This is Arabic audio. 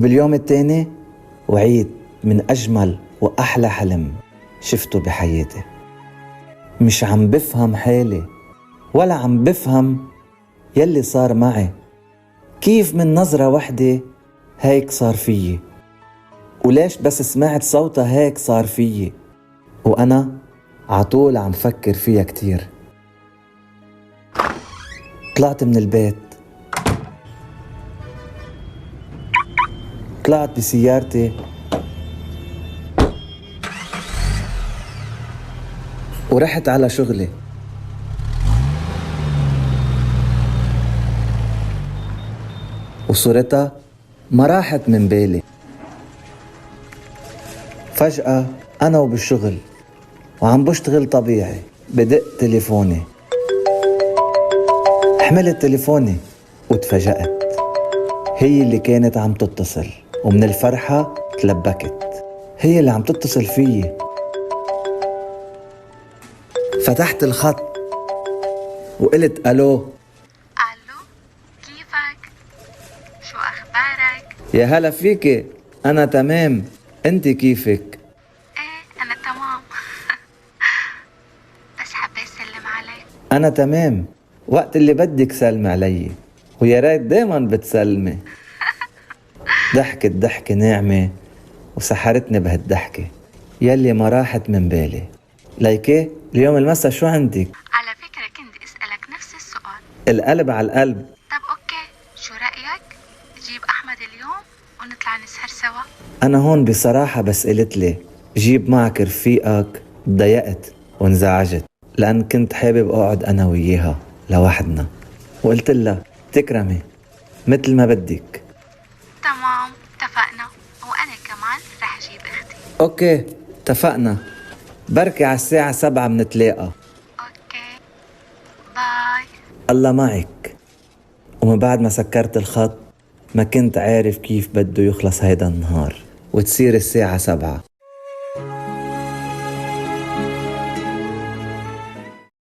وباليوم التاني وعيت من أجمل وأحلى حلم شفته بحياتي. مش عم بفهم حالي ولا عم بفهم يلي صار معي، كيف من نظرة وحدة هيك صار فيي، وليش بس سمعت صوتها هيك صار فيي. وأنا عطول عم فكر فيها كتير. طلعت من البيت، طلعت بسيارتي ورحت على شغلي. وصورتها ما راحت من بالي. فجأة أنا وبالشغل وعم بشتغل طبيعي بدق تليفوني. حملت تليفوني وتفاجأت، هي اللي كانت عم تتصل، ومن الفرحة تلبكت، هي اللي عم تتصل فيي. فتحت الخط وقلت ألو. ألو، كيفك؟ شو أخبارك؟ يا هلا فيكي، أنا تمام، أنت كيفك؟ إيه أنا تمام. بس حبيت سلم عليك. أنا تمام، وقت اللي بدك سلمي علي، ويا ريت دايما بتسلمي. ضحكت ضحكة ناعمة وسحرتني بهالضحكة يلي ما راحت من بالي. ليكي اليوم المسا شو عندك؟ على فكرة كنت أسألك نفس السؤال. القلب على القلب. طب أوكي، شو رأيك؟ جيب أحمد اليوم ونطلع نسهر سوا. أنا هون بصراحة بس قلت لي جيب معك رفيقك، ضايقت وانزعجت لأن كنت حابب أقعد أنا وياها لوحدنا، وقلت لها تكرمي مثل ما بدك. تمام، اتفقنا. وأنا كمان رح أجيب أختي. أوكي اتفقنا، بركي على الساعة 7 منتلاقى. أوكي، باي. الله معك. ومن بعد ما سكرت الخط ما كنت عارف كيف بده يخلص هيدا النهار وتصير الساعة 7.